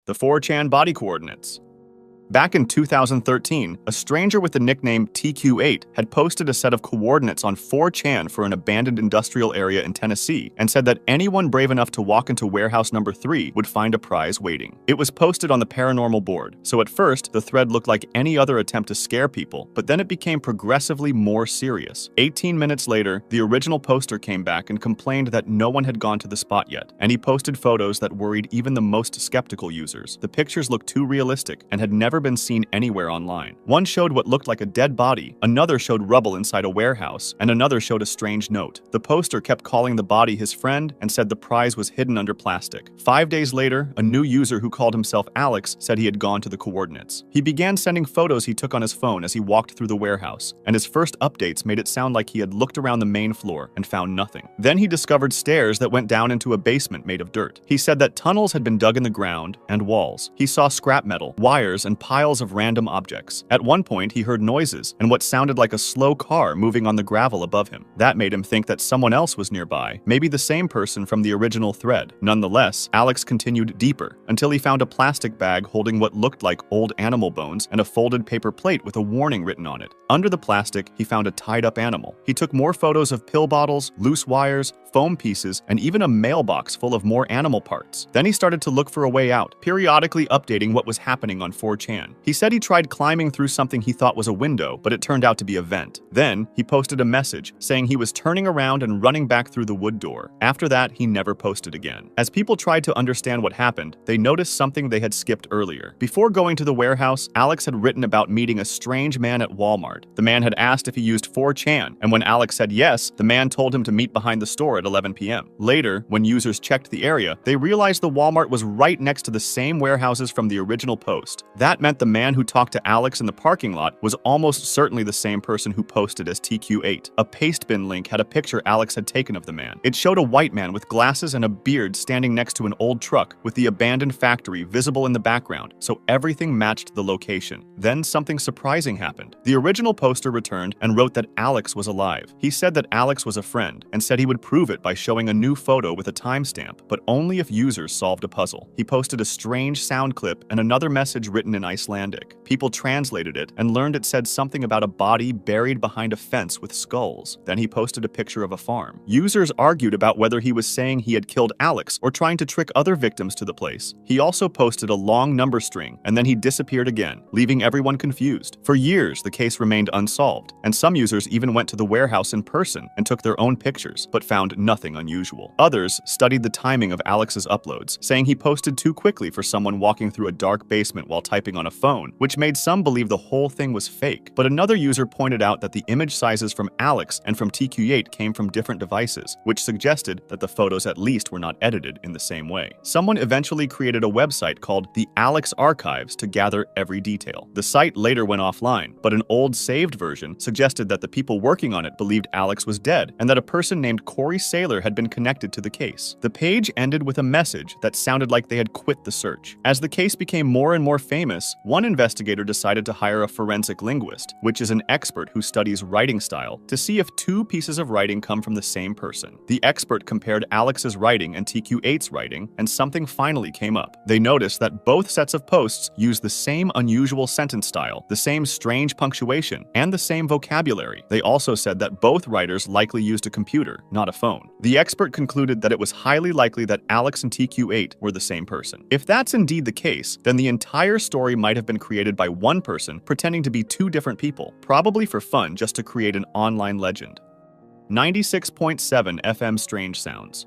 The 4chan body coordinates. Back in 2013, a stranger with the nickname TQ8 had posted a set of coordinates on 4chan for an abandoned industrial area in Tennessee and said that anyone brave enough to walk into warehouse number 3 would find a prize waiting. It was posted on the paranormal board, so at first the thread looked like any other attempt to scare people, but then it became progressively more serious. 18 minutes later, the original poster came back and complained that no one had gone to the spot yet, and he posted photos that worried even the most skeptical users. The pictures looked too realistic and had never been seen anywhere online. One showed what looked like a dead body, another showed rubble inside a warehouse, and another showed a strange note. The poster kept calling the body his friend and said the prize was hidden under plastic. 5 days later, a new user who called himself Alex said he had gone to the coordinates. He began sending photos he took on his phone as he walked through the warehouse, and his first updates made it sound like he had looked around the main floor and found nothing. Then he discovered stairs that went down into a basement made of dirt. He said that tunnels had been dug in the ground and walls. He saw scrap metal, wires, and piles of random objects. At one point, he heard noises and what sounded like a slow car moving on the gravel above him. That made him think that someone else was nearby, maybe the same person from the original thread. Nonetheless, Alex continued deeper until he found a plastic bag holding what looked like old animal bones and a folded paper plate with a warning written on it. Under the plastic, he found a tied-up animal. He took more photos of pill bottles, loose wires, foam pieces, and even a mailbox full of more animal parts. Then he started to look for a way out, periodically updating what was happening on 4chan. He said he tried climbing through something he thought was a window, but it turned out to be a vent. Then, he posted a message saying he was turning around and running back through the wood door. After that, he never posted again. As people tried to understand what happened, they noticed something they had skipped earlier. Before going to the warehouse, Alex had written about meeting a strange man at Walmart. The man had asked if he used 4chan, and when Alex said yes, the man told him to meet behind the store at 11 p.m. Later, when users checked the area, they realized the Walmart was right next to the same warehouses from the original post. That meant the man who talked to Alex in the parking lot was almost certainly the same person who posted as TQ8. A pastebin link had a picture Alex had taken of the man. It showed a white man with glasses and a beard standing next to an old truck with the abandoned factory visible in the background, so everything matched the location. Then something surprising happened. The original poster returned and wrote that Alex was alive. He said that Alex was a friend and said he would prove it by showing a new photo with a timestamp, but only if users solved a puzzle. He posted a strange sound clip and another message written in Icelandic. People translated it and learned it said something about a body buried behind a fence with skulls. Then he posted a picture of a farm. Users argued about whether he was saying he had killed Alex or trying to trick other victims to the place. He also posted a long number string, and then he disappeared again, leaving everyone confused. For years, the case remained unsolved, and some users even went to the warehouse in person and took their own pictures, but found nothing unusual. Others studied the timing of Alex's uploads, saying he posted too quickly for someone walking through a dark basement while typing on a phone, which made some believe the whole thing was fake. But another user pointed out that the image sizes from Alex and from TQ8 came from different devices, which suggested that the photos at least were not edited in the same way. Someone eventually created a website called the Alex Archives to gather every detail. The site later went offline, but an old saved version suggested that the people working on it believed Alex was dead and that a person named Corey Saylor had been connected to the case. The page ended with a message that sounded like they had quit the search. As the case became more and more famous, one investigator decided to hire a forensic linguist, which is an expert who studies writing style, to see if two pieces of writing come from the same person. The expert compared Alex's writing and TQ8's writing, and something finally came up. They noticed that both sets of posts use the same unusual sentence style, the same strange punctuation, and the same vocabulary. They also said that both writers likely used a computer, not a phone. The expert concluded that it was highly likely that Alex and TQ8 were the same person. If that's indeed the case, then the entire story might have been created by one person pretending to be two different people, probably for fun just to create an online legend. 96.7 FM Strange Sounds.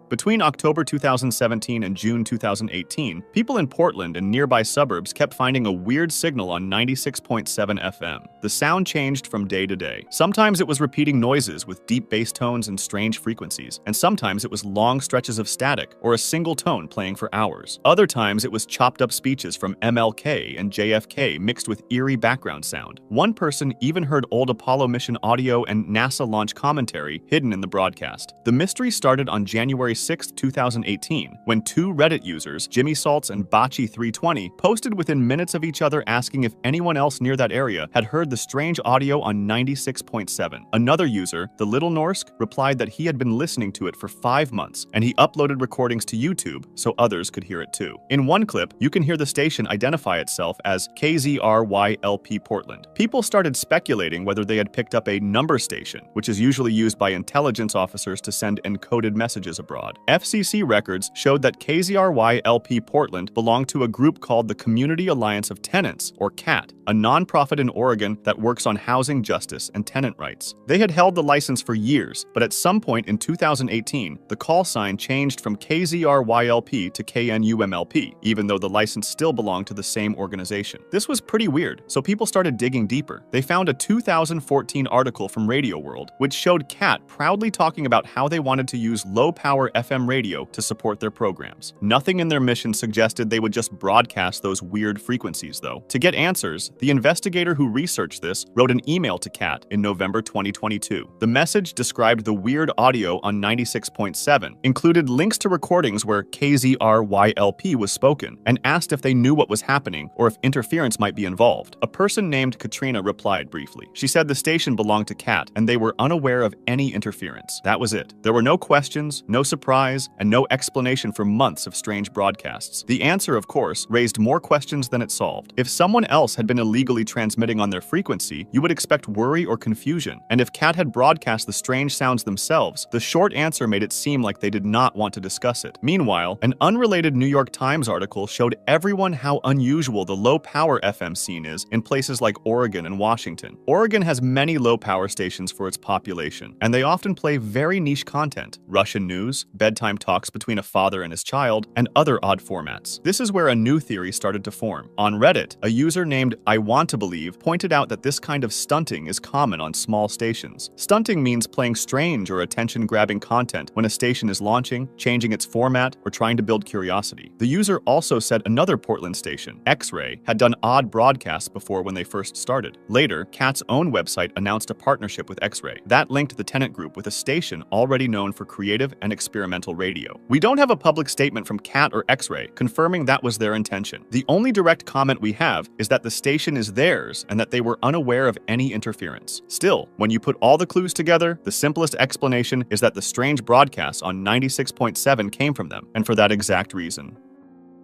Between October 2017 and June 2018, people in Portland and nearby suburbs kept finding a weird signal on 96.7 FM. The sound changed from day to day. Sometimes it was repeating noises with deep bass tones and strange frequencies, and sometimes it was long stretches of static or a single tone playing for hours. Other times it was chopped up speeches from MLK and JFK mixed with eerie background sound. One person even heard old Apollo mission audio and NASA launch commentary hidden in the broadcast. The mystery started on January 6, 2018, when two Reddit users, Jimmy Salts and Bocce320, posted within minutes of each other asking if anyone else near that area had heard the the strange audio on 96.7. Another user, the Little Norsk, replied that he had been listening to it for 5 months, and he uploaded recordings to YouTube so others could hear it too. In one clip, you can hear the station identify itself as KZRYLP Portland. People started speculating whether they had picked up a number station, which is usually used by intelligence officers to send encoded messages abroad. FCC records showed that KZRYLP Portland belonged to a group called the Community Alliance of Tenants, or CAT, a nonprofit in Oregon that works on housing justice and tenant rights. They had held the license for years, but at some point in 2018, the call sign changed from KZRYLP to KNUMLP, even though the license still belonged to the same organization. This was pretty weird, so people started digging deeper. They found a 2014 article from Radio World, which showed CAT proudly talking about how they wanted to use low-power FM radio to support their programs. Nothing in their mission suggested they would just broadcast those weird frequencies, though. To get answers, the investigator who researched this wrote an email to CAT in November 2022. The message described the weird audio on 96.7, included links to recordings where KZRYLP was spoken, and asked if they knew what was happening or if interference might be involved. A person named Katrina replied briefly. She said the station belonged to CAT and they were unaware of any interference. That was it. There were no questions, no surprise, and no explanation for months of strange broadcasts. The answer, of course, raised more questions than it solved. If someone else had been illegally transmitting on their frequency, you would expect worry or confusion. And if CAT had broadcast the strange sounds themselves, the short answer made it seem like they did not want to discuss it. Meanwhile, an unrelated New York Times article showed everyone how unusual the low-power FM scene is in places like Oregon and Washington. Oregon has many low-power stations for its population, and they often play very niche content: Russian news, bedtime talks between a father and his child, and other odd formats. This is where a new theory started to form. On Reddit, a user named I Want to Believe pointed out that this kind of stunting is common on small stations. Stunting means playing strange or attention-grabbing content when a station is launching, changing its format, or trying to build curiosity. The user also said another Portland station, X-Ray, had done odd broadcasts before when they first started. Later, CAT's own website announced a partnership with X-Ray. That linked the tenant group with a station already known for creative and experimental radio. We don't have a public statement from CAT or X-Ray confirming that was their intention. The only direct comment we have is that the station is theirs and that they were unaware of any interference. Still, when you put all the clues together, the simplest explanation is that the strange broadcasts on 96.7 came from them, and for that exact reason.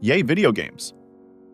Yay, video games!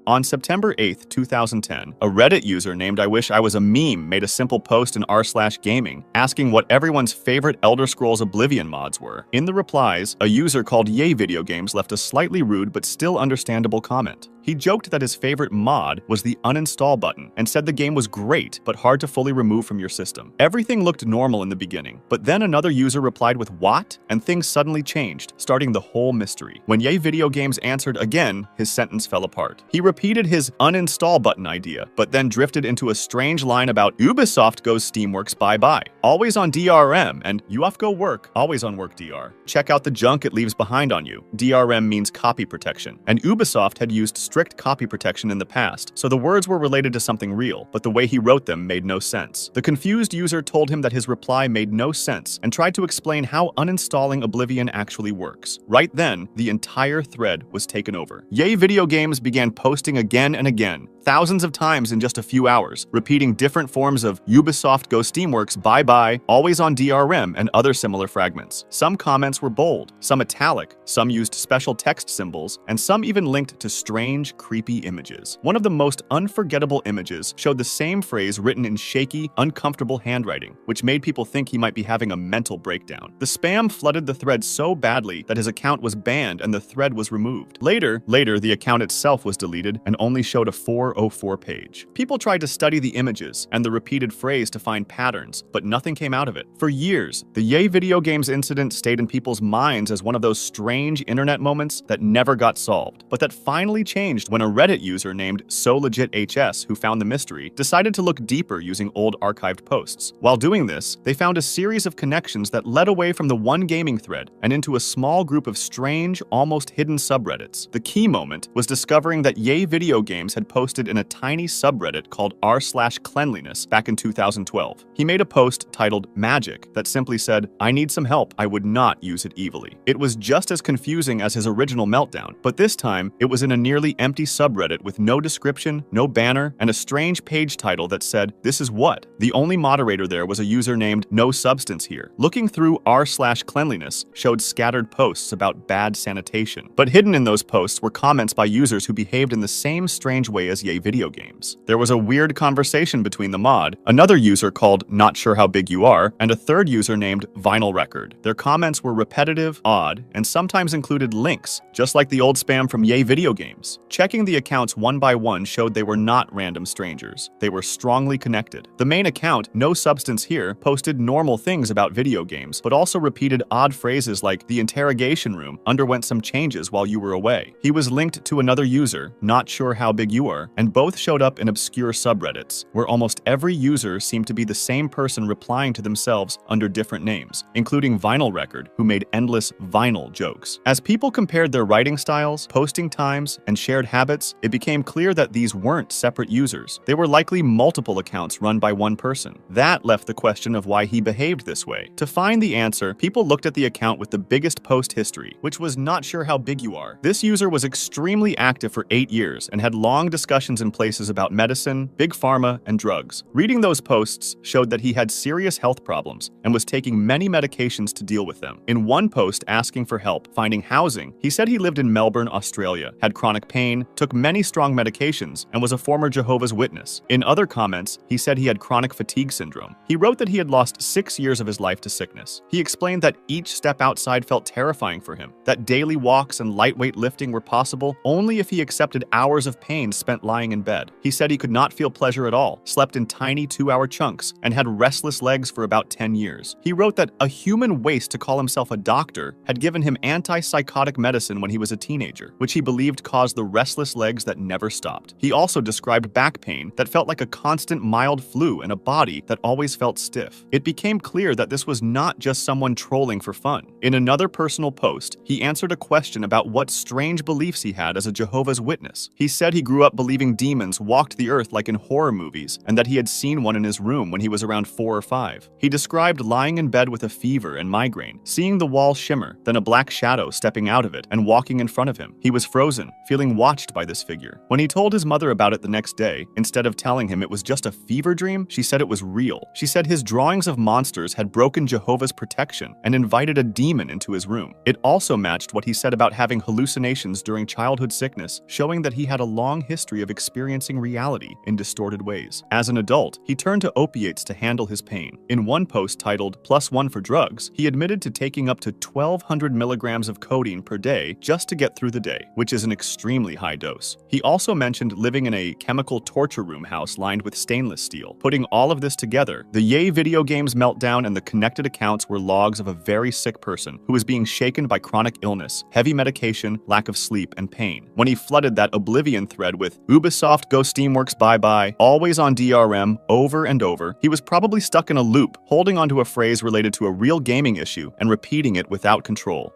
On September 8, 2010, a Reddit user named I Wish I Was a Meme made a simple post in r/gaming asking what everyone's favorite Elder Scrolls Oblivion mods were. In the replies, a user called Yay Video Games left a slightly rude but still understandable comment. He joked that his favorite mod was the uninstall button and said the game was great but hard to fully remove from your system. Everything looked normal in the beginning, but then another user replied with "what?" and things suddenly changed, starting the whole mystery. When Yay Video Games answered again, his sentence fell apart. He repeated his uninstall button idea, but then drifted into a strange line about Ubisoft goes Steamworks bye-bye, always on DRM, and UFGO work, always on work DR. Check out the junk it leaves behind on you. DRM means copy protection, and Ubisoft had used strict copy protection in the past, so the words were related to something real, but the way he wrote them made no sense. The confused user told him that his reply made no sense and tried to explain how uninstalling Oblivion actually works. Right then, the entire thread was taken over. Yay Video Games began posting again and again, thousands of times in just a few hours, repeating different forms of Ubisoft go Steamworks bye-bye, always on DRM, and other similar fragments. Some comments were bold, some italic, some used special text symbols, and some even linked to strange, creepy images. One of the most unforgettable images showed the same phrase written in shaky, uncomfortable handwriting, which made people think he might be having a mental breakdown. The spam flooded the thread so badly that his account was banned and the thread was removed. Later, the account itself was deleted and only showed a 404 page. People tried to study the images and the repeated phrase to find patterns, but nothing came out of it. For years, the Yay Video Games incident stayed in people's minds as one of those strange internet moments that never got solved, but that finally changed when a Reddit user named SoLegitHS, who found the mystery, decided to look deeper using old archived posts. While doing this, they found a series of connections that led away from the one gaming thread and into a small group of strange, almost hidden subreddits. The key moment was discovering that Yay Video Games had posted posted in a tiny subreddit called r/cleanliness back in 2012. He made a post titled Magic that simply said, "I need some help. I would not use it evilly." It was just as confusing as his original meltdown, but this time it was in a nearly empty subreddit with no description, no banner, and a strange page title that said, "This is what?" The only moderator there was a user named No Substance Here. Looking through r/cleanliness showed scattered posts about bad sanitation, but hidden in those posts were comments by users who behaved in the same strange way as Yay Video Games. There was a weird conversation between the mod, another user called Not Sure How Big You Are, and a third user named Vinyl Record. Their comments were repetitive, odd, and sometimes included links, just like the old spam from Yay Video Games. Checking the accounts one by one showed they were not random strangers. They were strongly connected. The main account, No Substance Here, posted normal things about video games, but also repeated odd phrases like, "The interrogation room underwent some changes while you were away." He was linked to another user, Not Sure How Big You Are, and both showed up in obscure subreddits, where almost every user seemed to be the same person replying to themselves under different names, including Vinyl Record, who made endless vinyl jokes. As people compared their writing styles, posting times, and shared habits, it became clear that these weren't separate users. They were likely multiple accounts run by one person. That left the question of why he behaved this way. To find the answer, people looked at the account with the biggest post history, which was Not Sure How Big You Are. This user was extremely active for 8 years and had long discussions in places about medicine, big pharma, and drugs. Reading those posts showed that he had serious health problems and was taking many medications to deal with them. In one post asking for help finding housing, he said he lived in Melbourne, Australia, had chronic pain, took many strong medications, and was a former Jehovah's Witness. In other comments, he said he had chronic fatigue syndrome. He wrote that he had lost 6 years of his life to sickness. He explained that each step outside felt terrifying for him, that daily walks and lightweight lifting were possible only if he accepted hours of pain spent lying in bed. He said he could not feel pleasure at all, slept in tiny 2-hour chunks, and had restless legs for about 10 years. He wrote that a human waste to call himself a doctor had given him antipsychotic medicine when he was a teenager, which he believed caused the restless legs that never stopped. He also described back pain that felt like a constant mild flu and a body that always felt stiff. It became clear that this was not just someone trolling for fun. In another personal post, he answered a question about what strange beliefs he had as a Jehovah's Witness. He said he grew up believing demons walked the earth like in horror movies, and that he had seen one in his room when he was around 4 or 5. He described lying in bed with a fever and migraine, seeing the wall shimmer, then a black shadow stepping out of it and walking in front of him. He was frozen, feeling watched by this figure. When he told his mother about it the next day, instead of telling him it was just a fever dream, she said it was real. She said his drawings of monsters had broken Jehovah's protection and invited a demon into his room. It also matched what he said about having hallucinations during childhood sickness, showing that he had a long history of experiencing reality in distorted ways. As an adult, he turned to opiates to handle his pain. In one post titled +1 for Drugs, he admitted to taking up to 1,200 milligrams of codeine per day just to get through the day, which is an extremely high dose. He also mentioned living in a chemical torture room house lined with stainless steel. Putting all of this together, the Yay Video Games meltdown and the connected accounts were logs of a very sick person who was being shaken by chronic illness, heavy medication, lack of sleep, and pain. When he flooded that Oblivion thread with "Ubisoft, go Steamworks, bye-bye, always on DRM," over and over, he was probably stuck in a loop, holding onto a phrase related to a real gaming issue and repeating it without control.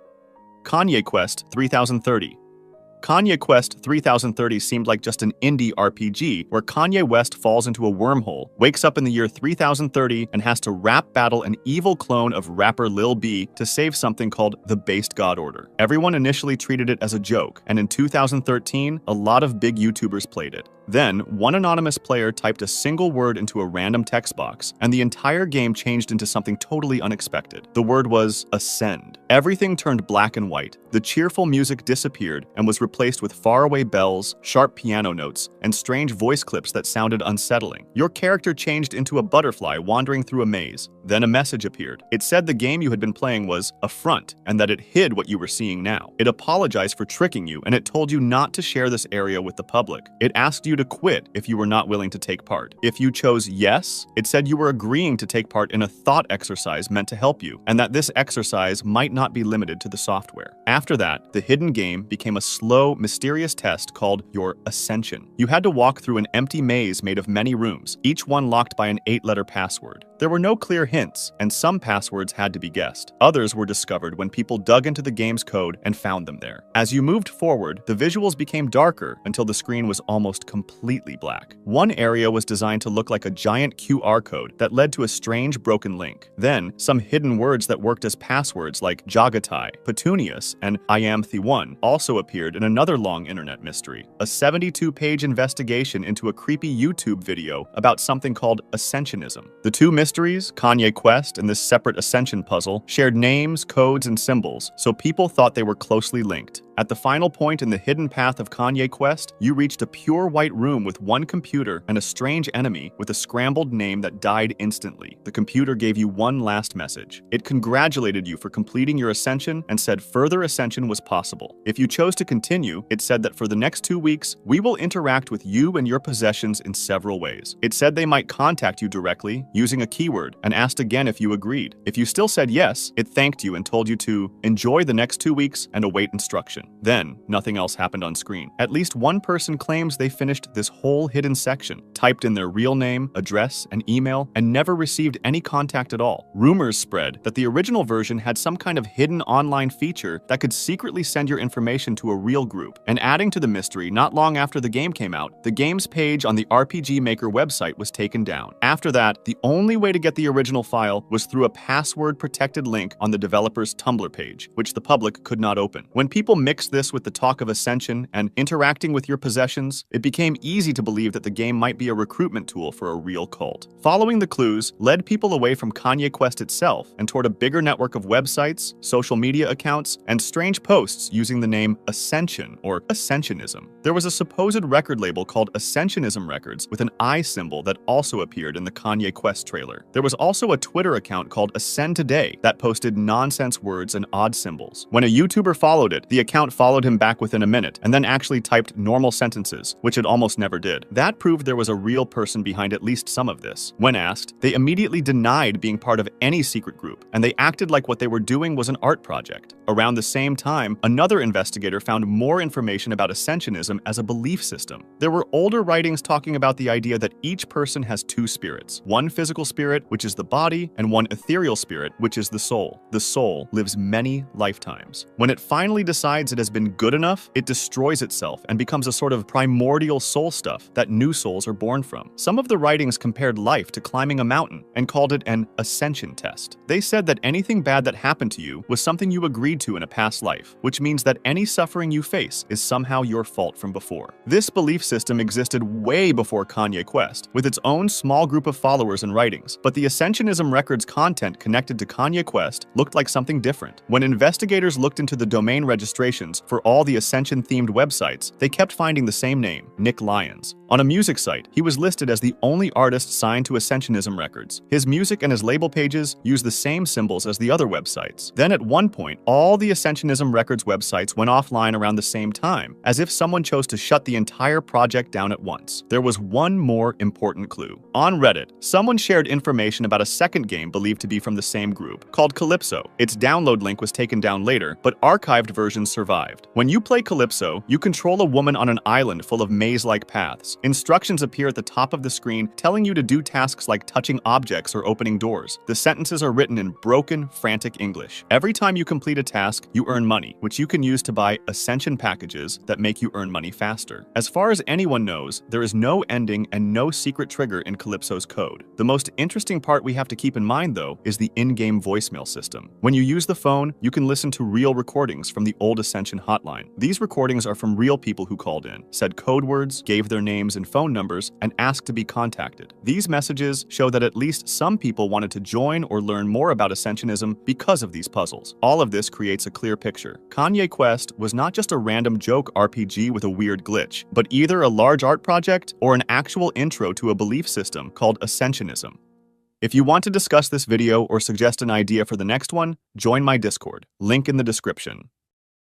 Kanye Quest 3030. Kanye Quest 3030 seemed like just an indie RPG where Kanye West falls into a wormhole, wakes up in the year 3030, and has to rap battle an evil clone of rapper Lil B to save something called the Based God Order. Everyone initially treated it as a joke, and in 2013, a lot of big YouTubers played it. Then, one anonymous player typed a single word into a random text box, and the entire game changed into something totally unexpected. The word was ascend. Everything turned black and white. The cheerful music disappeared and was replaced with faraway bells, sharp piano notes, and strange voice clips that sounded unsettling. Your character changed into a butterfly wandering through a maze. Then a message appeared. It said the game you had been playing was a front, and that it hid what you were seeing now. It apologized for tricking you, and it told you not to share this area with the public. It asked you to quit if you were not willing to take part. If you chose yes, it said you were agreeing to take part in a thought exercise meant to help you, and that this exercise might not be limited to the software. After that, the hidden game became a slow, mysterious test called your ascension. You had to walk through an empty maze made of many rooms, each one locked by an 8-letter password. There were no clear hints, and some passwords had to be guessed. Others were discovered when people dug into the game's code and found them there. As you moved forward, the visuals became darker until the screen was almost completely completely black. One area was designed to look like a giant QR code that led to a strange broken link. Then, some hidden words that worked as passwords like Jagatai, Petunias, and Iamthe1 also appeared in another long internet mystery, a 72-page investigation into a creepy YouTube video about something called Ascensionism. The two mysteries, Kanye Quest and this separate Ascension puzzle, shared names, codes, and symbols, so people thought they were closely linked. At the final point in the hidden path of Kanye Quest, you reached a pure white room with one computer and a strange enemy with a scrambled name that died instantly. The computer gave you one last message. It congratulated you for completing your ascension and said further ascension was possible. If you chose to continue, it said that for the next 2 weeks, we will interact with you and your possessions in several ways. It said they might contact you directly using a keyword and asked again if you agreed. If you still said yes, it thanked you and told you to enjoy the next 2 weeks and await instruction. Then, nothing else happened on screen. At least one person claims they finished this whole hidden section, typed in their real name, address, and email, and never received any contact at all. Rumors spread that the original version had some kind of hidden online feature that could secretly send your information to a real group. And adding to the mystery, not long after the game came out, the game's page on the RPG Maker website was taken down. After that, the only way to get the original file was through a password-protected link on the developer's Tumblr page, which the public could not open. When people mixed this with the talk of ascension and interacting with your possessions, it became easy to believe that the game might be a recruitment tool for a real cult. Following the clues led people away from Kanye Quest itself and toward a bigger network of websites, social media accounts, and strange posts using the name Ascension or Ascensionism. There was a supposed record label called Ascensionism Records with an eye symbol that also appeared in the Kanye Quest trailer. There was also a Twitter account called Ascend Today that posted nonsense words and odd symbols. When a YouTuber followed it, the account followed him back within a minute and then actually typed normal sentences, which it almost never did. That proved there was a real person behind at least some of this. When asked, they immediately denied being part of any secret group, and they acted like what they were doing was an art project. Around the same time, another investigator found more information about Ascensionism as a belief system. There were older writings talking about the idea that each person has two spirits, one physical spirit, which is the body, and one ethereal spirit, which is the soul. The soul lives many lifetimes. When it finally decides it has been good enough, it destroys itself and becomes a sort of primordial soul stuff that new souls are born from. Some of the writings compared life to climbing a mountain and called it an ascension test. They said that anything bad that happened to you was something you agreed to in a past life, which means that any suffering you face is somehow your fault from before. This belief system existed way before Kanye Quest, with its own small group of followers and writings, but the Ascensionism Records content connected to Kanye Quest looked like something different. When investigators looked into the domain registrations for all the Ascension-themed websites, they kept finding the same name, Nick Lyons. On a music site, he was listed as the only artist signed to Ascensionism Records. His music and his label pages use the same symbols as the other websites. Then at one point, all the Ascensionism Records websites went offline around the same time, as if someone chose to shut the entire project down at once. There was one more important clue. On Reddit, someone shared information about a second game believed to be from the same group, called Calypso. Its download link was taken down later, but archived versions survived. When you play Calypso, you control a woman on an island full of maze-like paths. Instructions appear at the top of the screen telling you to do tasks like touching objects or opening doors. The sentences are written in broken, frantic English. Every time you complete a task, you earn money, which you can use to buy Ascension packages that make you earn money faster. As far as anyone knows, there is no ending and no secret trigger in Calypso's code. The most interesting part we have to keep in mind, though, is the in-game voicemail system. When you use the phone, you can listen to real recordings from the old Ascension hotline. These recordings are from real people who called in, said code words, gave their names and phone numbers, and asked to be contacted. These messages show that at least some people wanted to join or learn more about Ascensionism because of these puzzles. All of this creates a clear picture. Kanye Quest was not just a random joke RPG with a weird glitch, but either a large art project or an actual intro to a belief system called Ascensionism. If you want to discuss this video or suggest an idea for the next one, join my Discord, link in the description.